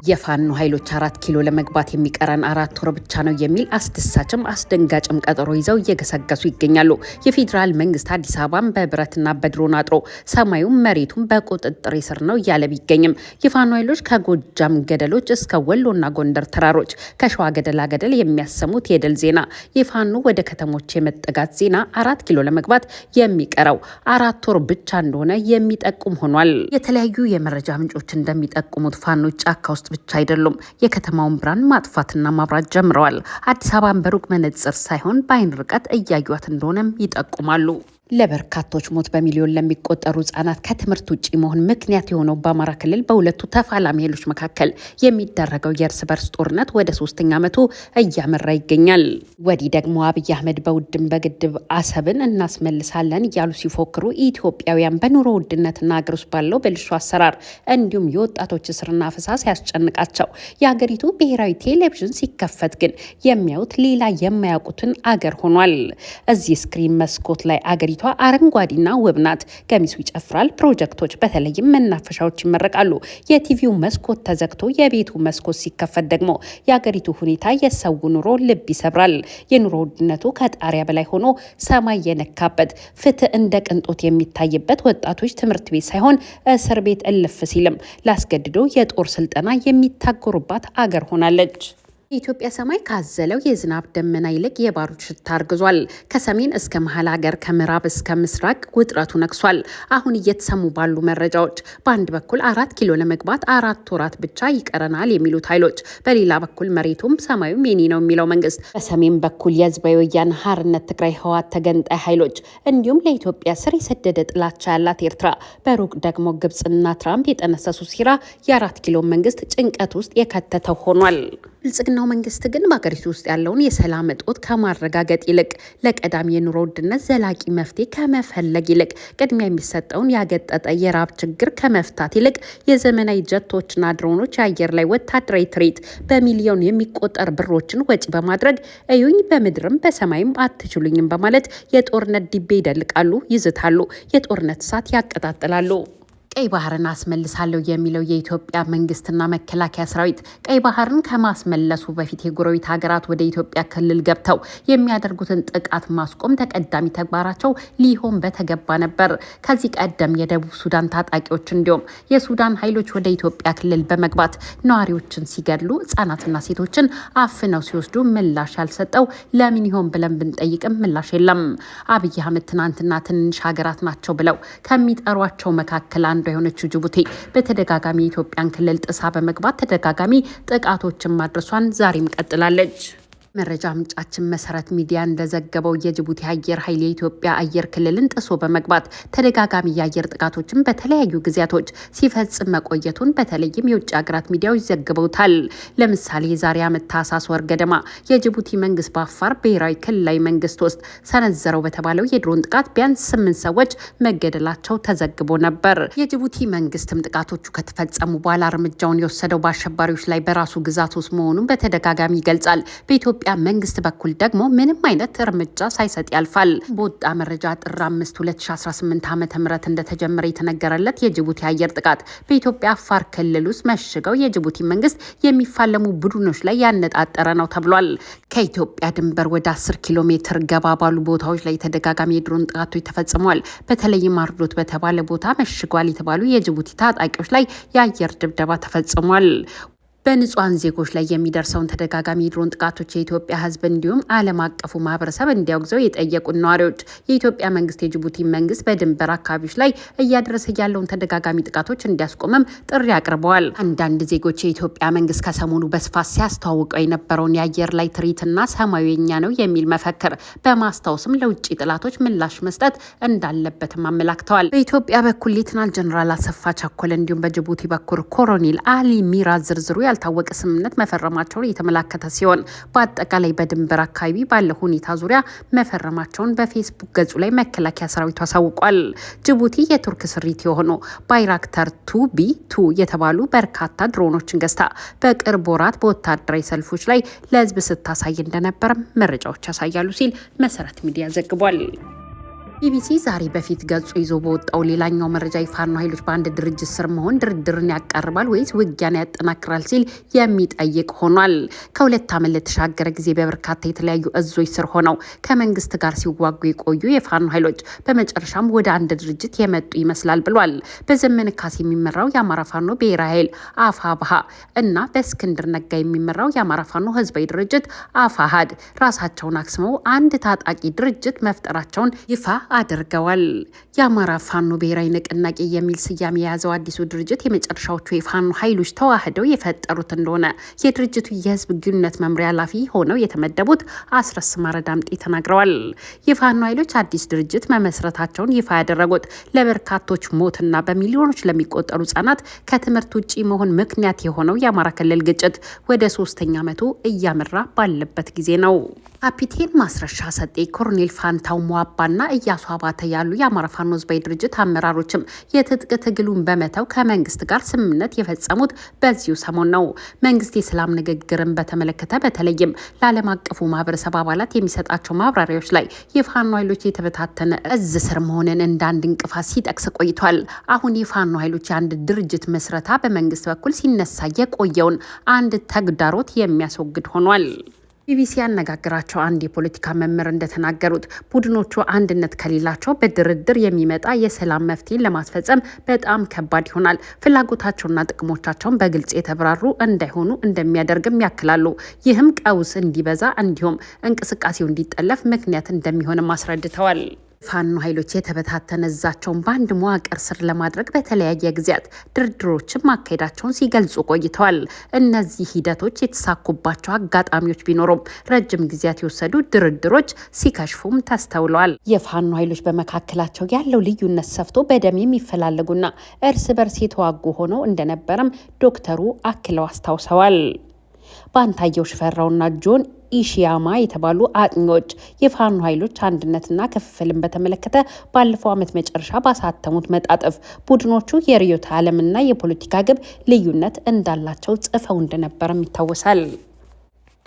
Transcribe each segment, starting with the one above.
የፋኖ ኃይሎች 4 ኪሎ ለመግባት የሚቀረን 4 ወር ብቻ ነው የሚል አስደሳችም አስደንጋጭም ቀጠሮ ይዘው እየገሰገሱ ይገኛሉ። የፌዴራል መንግስት አዲስ አበባን በብረትና በድሮን አጥሮ ሰማዩም መሬቱም በቁጥጥር ስር ነው እያለ ቢገኝም የፋኖ ኃይሎች ከጎጃም ገደሎች እስከ ወሎና ጎንደር ተራሮች ከሸዋ ገደላ ገደል የሚያሰሙት የድል ዜና የፋኖ ወደ ከተሞች የመጠጋት ዜና 4 ኪሎ ለመግባት የሚቀረው 4 ወር ብቻ እንደሆነ የሚጠቁም ሆኗል። የተለያዩ የመረጃ ምንጮች እንደሚጠቁሙት ፋኖች ጫካ ውስጥ ብቻ አይደሉም፣ የከተማውን ብርሃን ማጥፋትና ማብራት ጀምረዋል። አዲስ አበባን በሩቅ መነጽር ሳይሆን በአይን ርቀት እያዩት እንደሆነም ይጠቁማሉ። ለበርካቶች ሞት በሚሊዮን ለሚቆጠሩ ህጻናት ከትምህርት ውጪ መሆን ምክንያት የሆነው በአማራ ክልል በሁለቱ ተፋላሚ ኃይሎች መካከል የሚደረገው የእርስ በርስ ጦርነት ወደ 3ኛ ዓመቱ እያመራ ይገኛል። ወዲህ ደግሞ አብይ አህመድ በውድም በግድብ አሰብን እናስመልሳለን እያሉ ሲፎክሩ፣ ኢትዮጵያውያን በኑሮ ውድነትና ሀገር ውስጥ ባለው ብልሹ አሰራር እንዲሁም የወጣቶች እስርና ፍሳስ ያስጨንቃቸው የሀገሪቱ ብሔራዊ ቴሌቪዥን ሲከፈት ግን የሚያዩት ሌላ የማያውቁትን አገር ሆኗል። እዚህ ስክሪን መስኮት ላይ አገሪቱ አረንጓዴና ውብ ናት። ገሚሱ ይጨፍራል። ፕሮጀክቶች በተለይም መናፈሻዎች ይመረቃሉ። የቲቪው መስኮት ተዘግቶ የቤቱ መስኮት ሲከፈት ደግሞ የአገሪቱ ሁኔታ የሰው ኑሮ ልብ ይሰብራል። የኑሮ ውድነቱ ከጣሪያ በላይ ሆኖ ሰማይ የነካበት፣ ፍትህ እንደ ቅንጦት የሚታይበት፣ ወጣቶች ትምህርት ቤት ሳይሆን እስር ቤት እልፍ ሲልም ላስገድዶ የጦር ስልጠና የሚታጎሩባት አገር ሆናለች። የኢትዮጵያ ሰማይ ካዘለው የዝናብ ደመና ይልቅ የባሩድ ሽታ አርግዟል። ከሰሜን እስከ መሀል ሀገር ከምዕራብ እስከ ምስራቅ ውጥረቱ ነግሷል። አሁን እየተሰሙ ባሉ መረጃዎች በአንድ በኩል 4 ኪሎ ለመግባት 4 ወራት ብቻ ይቀረናል የሚሉት ኃይሎች፣ በሌላ በኩል መሬቱም ሰማዩም የኔ ነው የሚለው መንግስት፣ በሰሜን በኩል የህዝባዊ ወያነ ሓርነት ትግራይ ህወሓት ተገንጣይ ኃይሎች፣ እንዲሁም ለኢትዮጵያ ስር የሰደደ ጥላቻ ያላት ኤርትራ፣ በሩቅ ደግሞ ግብጽና ትራምፕ የጠነሰሱ ሴራ የ4 ኪሎ መንግስት ጭንቀት ውስጥ የከተተው ሆኗል። ብልጽግናው መንግስት ግን በሀገሪቱ ውስጥ ያለውን የሰላም እጦት ከማረጋገጥ ይልቅ ለቀዳሚ የኑሮ ውድነት ዘላቂ መፍትሄ ከመፈለግ ይልቅ ቅድሚያ የሚሰጠውን ያገጠጠ የራብ ችግር ከመፍታት ይልቅ የዘመናዊ ጀቶችና ድሮኖች የአየር ላይ ወታደራዊ ትርኢት በሚሊዮን የሚቆጠር ብሮችን ወጪ በማድረግ እዩኝ በምድርም በሰማይም አትችሉኝም በማለት የጦርነት ዲቤ ይደልቃሉ፣ ይዝታሉ፣ የጦርነት እሳት ያቀጣጥላሉ። ቀይ ባህርን አስመልሳለሁ የሚለው የኢትዮጵያ መንግስትና መከላከያ ሰራዊት ቀይ ባህርን ከማስመለሱ በፊት የጎረቤት ሀገራት ወደ ኢትዮጵያ ክልል ገብተው የሚያደርጉትን ጥቃት ማስቆም ተቀዳሚ ተግባራቸው ሊሆን በተገባ ነበር። ከዚህ ቀደም የደቡብ ሱዳን ታጣቂዎች እንዲሁም የሱዳን ኃይሎች ወደ ኢትዮጵያ ክልል በመግባት ነዋሪዎችን ሲገድሉ፣ ህጻናትና ሴቶችን አፍነው ሲወስዱ ምላሽ ያልሰጠው ለምን ይሆን ብለን ብንጠይቅም ምላሽ የለም። አብይ አህመድ ትናንትና ትንንሽ ሀገራት ናቸው ብለው ከሚጠሯቸው መካከል አንዱ የሆነችው ጅቡቲ በተደጋጋሚ የኢትዮጵያን ክልል ጥሳ በመግባት ተደጋጋሚ ጥቃቶችን ማድረሷን ዛሬም ቀጥላለች። መረጃ ምንጫችን መሰረት ሚዲያ እንደዘገበው የጅቡቲ አየር ኃይል የኢትዮጵያ አየር ክልልን ጥሶ በመግባት ተደጋጋሚ የአየር ጥቃቶችን በተለያዩ ጊዜያቶች ሲፈጽም መቆየቱን በተለይም የውጭ ሀገራት ሚዲያዎች ዘግበውታል። ለምሳሌ የዛሬ ዓመት ታህሳስ ወር ገደማ የጅቡቲ መንግስት በአፋር ብሔራዊ ክልላዊ መንግስት ውስጥ ሰነዘረው በተባለው የድሮን ጥቃት ቢያንስ 8 ሰዎች መገደላቸው ተዘግቦ ነበር። የጅቡቲ መንግስትም ጥቃቶቹ ከተፈጸሙ በኋላ እርምጃውን የወሰደው በአሸባሪዎች ላይ በራሱ ግዛት ውስጥ መሆኑን በተደጋጋሚ ይገልጻል። በኢትዮጵያ መንግስት በኩል ደግሞ ምንም አይነት እርምጃ ሳይሰጥ ያልፋል። በወጣ መረጃ ጥር 5 2018 ዓ.ም እንደተጀመረ የተነገረለት የጅቡቲ አየር ጥቃት በኢትዮጵያ አፋር ክልል ውስጥ መሽገው የጅቡቲ መንግስት የሚፋለሙ ቡድኖች ላይ ያነጣጠረ ነው ተብሏል። ከኢትዮጵያ ድንበር ወደ 10 ኪሎ ሜትር ገባ ባሉ ቦታዎች ላይ ተደጋጋሚ የድሮን ጥቃቶች ተፈጽመዋል። በተለይም አርዶት በተባለ ቦታ መሽጓል የተባሉ የጅቡቲ ታጣቂዎች ላይ የአየር ድብደባ ተፈጽሟል። በንጹሃን ዜጎች ላይ የሚደርሰውን ተደጋጋሚ ድሮን ጥቃቶች የኢትዮጵያ ሕዝብ እንዲሁም ዓለም አቀፉ ማህበረሰብ እንዲያወግዘው የጠየቁት ነዋሪዎች የኢትዮጵያ መንግስት የጅቡቲ መንግስት በድንበር አካባቢዎች ላይ እያደረሰ ያለውን ተደጋጋሚ ጥቃቶች እንዲያስቆምም ጥሪ አቅርበዋል። አንዳንድ ዜጎች የኢትዮጵያ መንግስት ከሰሞኑ በስፋት ሲያስተዋውቀው የነበረውን የአየር ላይ ትርኢትና ሰማዩ የኛ ነው የሚል መፈክር በማስታወስም ለውጭ ጥላቶች ምላሽ መስጠት እንዳለበትም አመላክተዋል። በኢትዮጵያ በኩል ሌተናል ጀነራል አሰፋ ቸኮል እንዲሁም በጅቡቲ በኩል ኮሎኔል አሊ ሚራ ዝርዝሩ ያልታወቀ ስምምነት መፈረማቸውን የተመላከተ ሲሆን በአጠቃላይ በድንበር አካባቢ ባለው ሁኔታ ዙሪያ መፈረማቸውን በፌስቡክ ገጹ ላይ መከላከያ ሰራዊቱ አሳውቋል። ጅቡቲ የቱርክ ስሪት የሆኑ ባይራክተር 2B2 የተባሉ በርካታ ድሮኖችን ገዝታ በቅርብ ወራት በወታደራዊ ሰልፎች ላይ ለህዝብ ስታሳይ እንደነበረ መረጃዎች ያሳያሉ ሲል መሰረት ሚዲያ ዘግቧል። ቢቢሲ ዛሬ በፊት ገጹ ይዞ በወጣው ሌላኛው መረጃ የፋኖ ኃይሎች በአንድ ድርጅት ስር መሆን ድርድርን ያቀርባል ወይስ ውጊያን ያጠናክራል ሲል የሚጠይቅ ሆኗል። ከ2 ዓመት ለተሻገረ ጊዜ በበርካታ የተለያዩ እዞች ስር ሆነው ከመንግስት ጋር ሲዋጉ የቆዩ የፋኖ ኃይሎች በመጨረሻም ወደ አንድ ድርጅት የመጡ ይመስላል ብሏል። በዘመነ ካሴ የሚመራው የአማራ ፋኖ ብሔራዊ ኃይል አፋብኃ እና በእስክንድር ነጋ የሚመራው የአማራ ፋኖ ህዝባዊ ድርጅት አፋሕድ ራሳቸውን አክስመው አንድ ታጣቂ ድርጅት መፍጠራቸውን ይፋ አድርገዋል። የአማራ ፋኖ ብሔራዊ ንቅናቄ የሚል ስያሜ የያዘው አዲሱ ድርጅት የመጨረሻዎቹ የፋኖ ኃይሎች ተዋህደው የፈጠሩት እንደሆነ የድርጅቱ የህዝብ ግንኙነት መምሪያ ኃላፊ ሆነው የተመደቡት አስረስ ማረ ዳምጤ ተናግረዋል። የፋኖ ኃይሎች አዲስ ድርጅት መመስረታቸውን ይፋ ያደረጉት ለበርካቶች ሞትና በሚሊዮኖች ለሚቆጠሩ ህጻናት ከትምህርት ውጪ መሆን ምክንያት የሆነው የአማራ ክልል ግጭት ወደ 3ኛ ዓመቱ እያመራ ባለበት ጊዜ ነው። ካፒቴን ማስረሻ ሰጤ፣ ኮሎኔል ፋንታው ሟባና እያሱ አባተ ያሉ የአማራ ፋኖ ህዝባዊ ድርጅት አመራሮችም የትጥቅ ትግሉን በመተው ከመንግስት ጋር ስምምነት የፈጸሙት በዚሁ ሰሞን ነው። መንግስት የሰላም ንግግርን በተመለከተ በተለይም ለዓለም አቀፉ ማህበረሰብ አባላት የሚሰጣቸው ማብራሪያዎች ላይ የፋኖ ኃይሎች የተበታተነ እዝ ስር መሆንን እንደ አንድ እንቅፋት ሲጠቅስ ቆይቷል። አሁን የፋኖ ኃይሎች የአንድ ድርጅት መስረታ በመንግስት በኩል ሲነሳ የቆየውን አንድ ተግዳሮት የሚያስወግድ ሆኗል። ቢቢሲ ያነጋግራቸው አንድ የፖለቲካ መምህር እንደተናገሩት ቡድኖቹ አንድነት ከሌላቸው በድርድር የሚመጣ የሰላም መፍትሄን ለማስፈጸም በጣም ከባድ ይሆናል። ፍላጎታቸውና ጥቅሞቻቸውን በግልጽ የተብራሩ እንዳይሆኑ እንደሚያደርግም ያክላሉ። ይህም ቀውስ እንዲበዛ እንዲሁም እንቅስቃሴው እንዲጠለፍ ምክንያት እንደሚሆንም አስረድተዋል። ፋኖ ኃይሎች የተበታተነ እዛቸውን በአንድ መዋቅር ስር ለማድረግ በተለያየ ጊዜያት ድርድሮችን ማካሄዳቸውን ሲገልጹ ቆይተዋል። እነዚህ ሂደቶች የተሳኩባቸው አጋጣሚዎች ቢኖሩም ረጅም ጊዜያት የወሰዱ ድርድሮች ሲከሽፉም ተስተውለዋል። የፋኖ ኃይሎች በመካከላቸው ያለው ልዩነት ሰፍቶ በደም የሚፈላለጉና እርስ በርስ የተዋጉ ሆነው እንደነበረም ዶክተሩ አክለው አስታውሰዋል። ባንታየው ሽፈራውና ጆን ኢሺያማ የተባሉ አጥኚዎች የፋኖ ኃይሎች አንድነትና ክፍፍልን በተመለከተ ባለፈው ዓመት መጨረሻ ባሳተሙት መጣጥፍ ቡድኖቹ የርዕዮተ ዓለምና የፖለቲካ ግብ ልዩነት እንዳላቸው ጽፈው እንደነበረም ይታወሳል።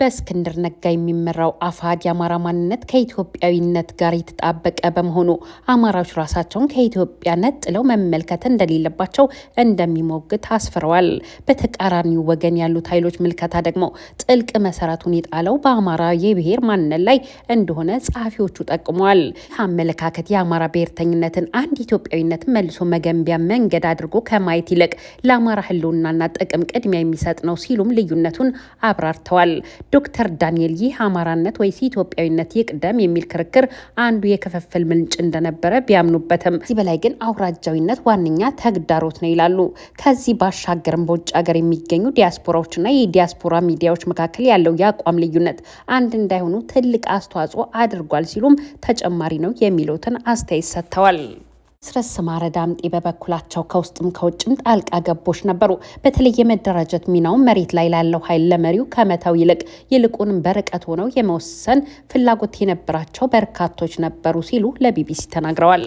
በእስክንድር ነጋ የሚመራው አፋሕድ የአማራ ማንነት ከኢትዮጵያዊነት ጋር የተጣበቀ በመሆኑ አማራዎች ራሳቸውን ከኢትዮጵያ ነጥለው መመልከት እንደሌለባቸው እንደሚሞግት አስፍረዋል። በተቃራኒው ወገን ያሉት ኃይሎች ምልከታ ደግሞ ጥልቅ መሰረቱን የጣለው በአማራ የብሔር ማንነት ላይ እንደሆነ ጸሐፊዎቹ ጠቅመዋል። ይህ አመለካከት የአማራ ብሔርተኝነትን አንድ ኢትዮጵያዊነትን መልሶ መገንቢያ መንገድ አድርጎ ከማየት ይልቅ ለአማራ ሕልውናና ጥቅም ቅድሚያ የሚሰጥ ነው ሲሉም ልዩነቱን አብራርተዋል። ዶክተር ዳንኤል ይህ አማራነት ወይስ ኢትዮጵያዊነት ይቅደም የሚል ክርክር አንዱ የክፍፍል ምንጭ እንደነበረ ቢያምኑበትም ከዚህ በላይ ግን አውራጃዊነት ዋነኛ ተግዳሮት ነው ይላሉ። ከዚህ ባሻገርም በውጭ ሀገር የሚገኙ ዲያስፖራዎችና የዲያስፖራ ሚዲያዎች መካከል ያለው የአቋም ልዩነት አንድ እንዳይሆኑ ትልቅ አስተዋጽኦ አድርጓል ሲሉም ተጨማሪ ነው የሚሉትን አስተያየት ሰጥተዋል። አስረስ ማረ ዳምጤ በበኩላቸው ከውስጥም ከውጭም ጣልቃ ገቦች ነበሩ። በተለይ የመደራጀት ሚናውን መሬት ላይ ላለው ኃይል ለመሪው ከመተው ይልቁንም በርቀት ሆነው የመወሰን ፍላጎት የነበራቸው በርካቶች ነበሩ ሲሉ ለቢቢሲ ተናግረዋል።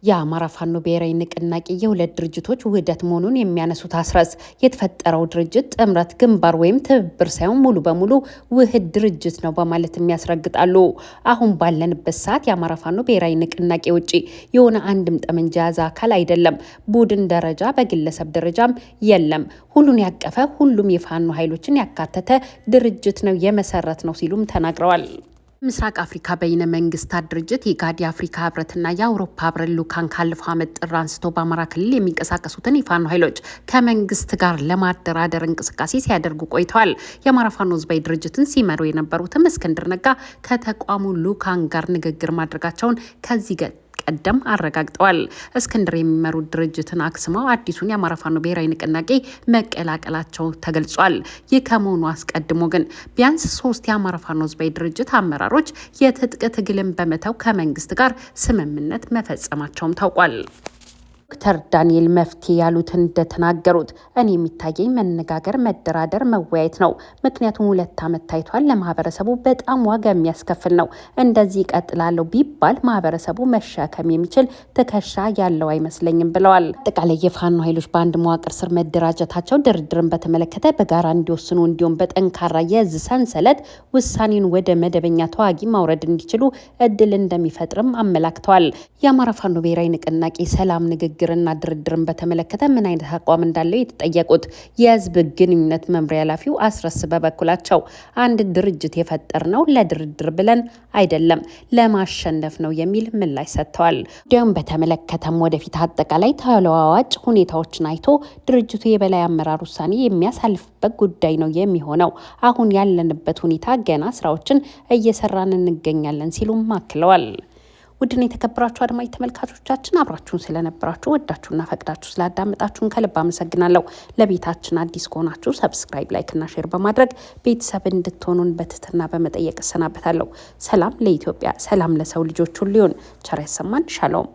የአማራ ፋኖ ብሔራዊ ንቅናቄ የሁለት ድርጅቶች ውህደት መሆኑን የሚያነሱት አስረስ የተፈጠረው ድርጅት ጥምረት፣ ግንባር ወይም ትብብር ሳይሆን ሙሉ በሙሉ ውህድ ድርጅት ነው በማለት የሚያስረግጣሉ። አሁን ባለንበት ሰዓት የአማራ ፋኖ ብሔራዊ ንቅናቄ ውጪ የሆነ አንድም ጠመንጃ የያዘ አካል አይደለም። ቡድን ደረጃ በግለሰብ ደረጃም የለም። ሁሉን ያቀፈ ሁሉም የፋኖ ኃይሎችን ያካተተ ድርጅት ነው የመሰረት ነው ሲሉም ተናግረዋል። ምስራቅ አፍሪካ በይነ መንግስታት ድርጅት የኢጋድ የአፍሪካ ህብረትና የአውሮፓ ህብረት ልዑካን ካለፈው ዓመት ጥር አንስቶ በአማራ ክልል የሚንቀሳቀሱትን የፋኖ ኃይሎች ከመንግስት ጋር ለማደራደር እንቅስቃሴ ሲያደርጉ ቆይተዋል። የአማራ ፋኖ ህዝባዊ ድርጅትን ሲመሩ የነበሩትም እስክንድር ነጋ ከተቋሙ ልዑካን ጋር ንግግር ማድረጋቸውን ከዚህ ቀደም አረጋግጠዋል። እስክንድር የሚመሩት ድርጅትን አክስመው አዲሱን የአማራ ፋኖ ብሔራዊ ንቅናቄ መቀላቀላቸው ተገልጿል። ይህ ከመሆኑ አስቀድሞ ግን ቢያንስ 3 የአማራ ፋኖ ህዝባዊ ድርጅት አመራሮች የትጥቅ ትግልን በመተው ከመንግስት ጋር ስምምነት መፈጸማቸውም ታውቋል። ዶክተር ዳንኤል መፍትሄ ያሉትን እንደተናገሩት እኔ የሚታየኝ መነጋገር፣ መደራደር፣ መወያየት ነው። ምክንያቱም 2 ዓመት ታይቷል። ለማህበረሰቡ በጣም ዋጋ የሚያስከፍል ነው። እንደዚህ ይቀጥላለሁ ቢባል ማህበረሰቡ መሸከም የሚችል ትከሻ ያለው አይመስለኝም ብለዋል። አጠቃላይ የፋኖ ኃይሎች በአንድ መዋቅር ስር መደራጀታቸው ድርድርን በተመለከተ በጋራ እንዲወስኑ እንዲሁም በጠንካራ የእዝ ሰንሰለት ውሳኔን ወደ መደበኛ ተዋጊ ማውረድ እንዲችሉ እድል እንደሚፈጥርም አመላክተዋል። የአማራ ፋኖ ብሔራዊ ንቅናቄ ሰላም ንግግርና ድርድርን በተመለከተ ምን አይነት አቋም እንዳለው የተጠየቁት የህዝብ ግንኙነት መምሪያ ኃላፊው አስረስ በበኩላቸው አንድ ድርጅት የፈጠርነው ለድርድር ብለን አይደለም ለማሸነፍ ነው የሚል ምላሽ ሰጥተዋል። ጉዳዩን በተመለከተም ወደፊት አጠቃላይ ተለዋዋጭ ሁኔታዎችን አይቶ ድርጅቱ የበላይ አመራር ውሳኔ የሚያሳልፍበት ጉዳይ ነው የሚሆነው። አሁን ያለንበት ሁኔታ ገና ስራዎችን እየሰራን እንገኛለን ሲሉም አክለዋል። ውድን የተከበራችሁ አድማጭ ተመልካቾቻችን አብራችሁን ስለነበራችሁ ወዳችሁና ፈቅዳችሁ ስላዳመጣችሁን ከልብ አመሰግናለሁ። ለቤታችን አዲስ ከሆናችሁ ሰብስክራይብ፣ ላይክ እና ሼር በማድረግ ቤተሰብ እንድትሆኑን በትህትና በመጠየቅ እሰናበታለሁ። ሰላም ለኢትዮጵያ፣ ሰላም ለሰው ልጆች ሁሉ ይሁን። ቸር ያሰማን። ሻሎም